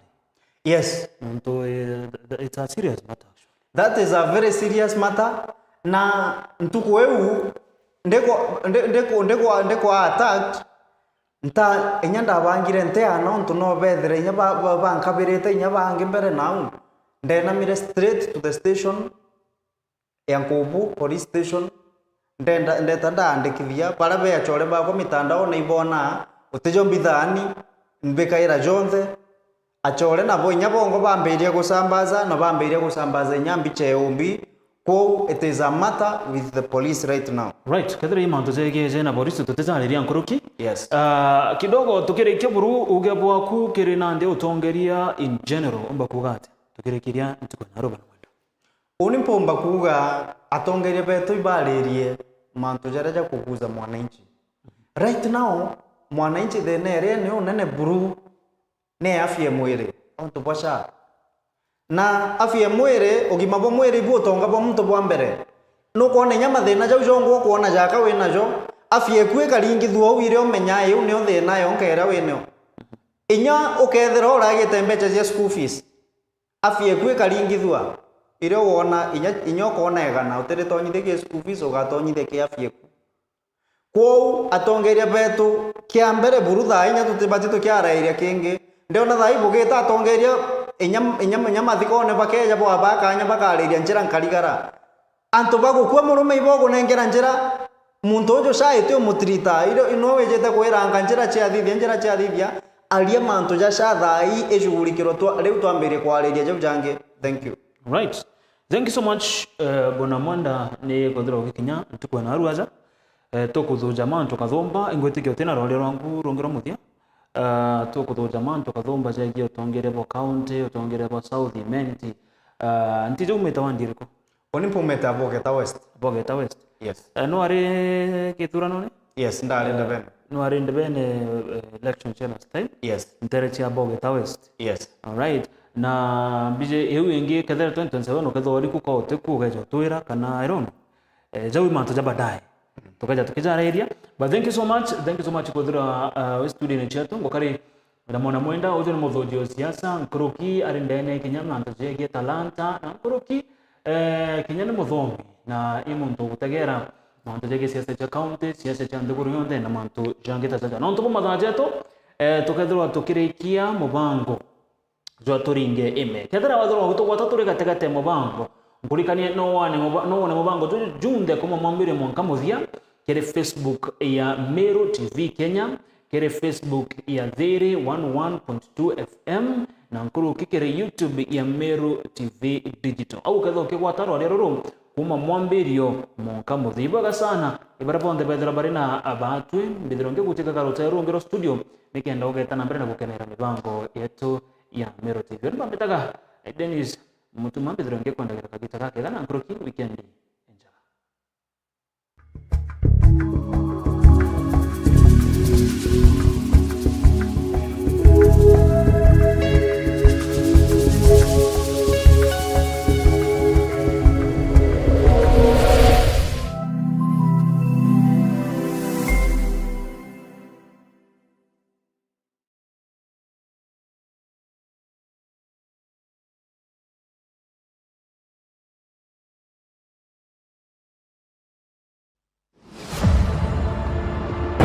yes so it's a serious matter actually. That is a very serious matter na ntuku weu ndeko attack nta enyanda bangire nte ano ntu no bethere nya bankabirite nya bange mbere nau ndena mire straight to the station Yankubu police station ndeta ndandikithia bara be achore bako mitandao na ibona utejo mbithani mbekaira jonthe achore na bo nya bongo bambiria gusambaza nyambi cheumbi ko it is a matter with the police right now right kadri imanto zege na polisi tutezaliria nkuruki yes kidogo tukirekia buru uge bwaku kiri nande utongeria in general omba kugate tukirekiria ntuko naroba mwendo unimpomba kuga atongeria beto ibalirie manto jaraja kuguza mwananchi right now mwananchi thenere ni unene buru ne afya mwire onto bwasha na afya mwire ugima bwa mwire ibu tonga bwa mtu bwa mbere no kuona nyama thina jau jongo kuona jaka wina jo afya kwe karingi thuo wire omenya yu ne thina yo nkera wino inya ukethera uragite mbecha cia school fees afya kwe karingi thua ire wona inya kuona egana utire tonyithie school fees ugatonyithie kia afya Kwou atongeria betu kia mbere burutha inya tutibati tukiarairia kingi ndiona thai bugita atongeria inya thikone bakeja bo abakanya bakariria njira nkarigara antu bagukua murume ibogo nengera njira muntu ujo shaite umutrita ino wejete kwiranga njira cia thithia alia mantu ja shathai eshugurikiro riu twambirie kwariria jau jange. Thank you. Right, thank you so much Bona Mwanda ni kodro gikinya tukwa na ruaza tukuthuja mantu kathomba ingwetikio tena role rwangu rongero muthia tukuthuja mantu kathomba jagi utongerebo county utongerebo south imenti ntije umeta wandiriko oni pumeta Bogeta West. Yes. No are kiturano ne? Yes, ndari ndabene. No are ndabene election last time? Yes. Nterechia Bogeta West. Yes. All right. Na bije eu ingi kadera 2027 ukadhori kuko tekugejo twira kana iron jawi manto jabadai tukaja tukijara area. But thank you so much kudhura studio chetu ngokari na mwana mwenda ujo ni muthoji wa siasa Nkuruki ari ndene kinyana antojegie talanta na Nkuruki kinyana muthomi na imuntu gutegera manto jege siasa cha county siasa cha nduguru yonde na manto jangeta zaja na ntupo madhajeto tukadhura tukirikia mubango jwa turinge ime kethera wathoro gutugwata turi gategate mubango ngurikanie no wane mubango junde kuma mwambire mwanka muthia kere Facebook ya Meru TV Kenya, kere Facebook ya Thiri 11.2 FM na Nkuruki kere YouTube ya Meru TV Digital au ketho kigwata rore ruru kuma mwambirio mwanka muthia ibaga sana ibara bonde bethera barina abatwe mbithironge gutika karota rungiro studio nikenda ugeta na mbere na gukenera mibango yetu ya Meru TV. Ndio mbitaga Dennis mutuma mbithironge kwandagera kagita kake na Nkuruki weekend.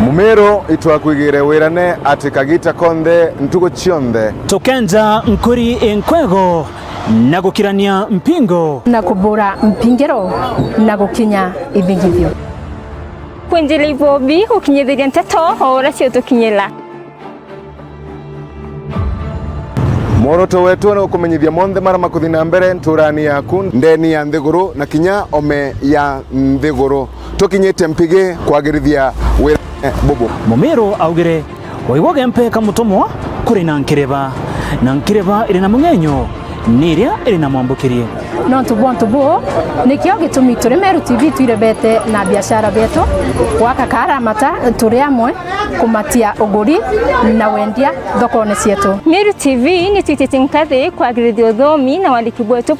Mumero itwakwigire wirane ati kagita konthe ntugo cionthe tukenja nkuri enkwego na gukirania mpingo na kubura mpingiro na gukinya ibigithio kwenjela ibobi ukinyithiria nteto ora cio tukinyela Moroto wetu ni ukumenyithia monthe mara makuthi na mbere nturani yaku ndeni ya nthiguru na kinya ome ya nthiguru tukinyite mpige kwagirithia wirane bubu. Mumero augire waiwoge mpe kamutomwa kuri na nkireba iri na mungenyo niria iri na mwambukirie no tubo nikio gitumi turi Meru TV twirebete na biashara betu waka karamata turi amwe kumatia uguri na wendia thokone cietu. Meru TV ni twitete nkathi kwagirithia uthomi na wandiki bwetu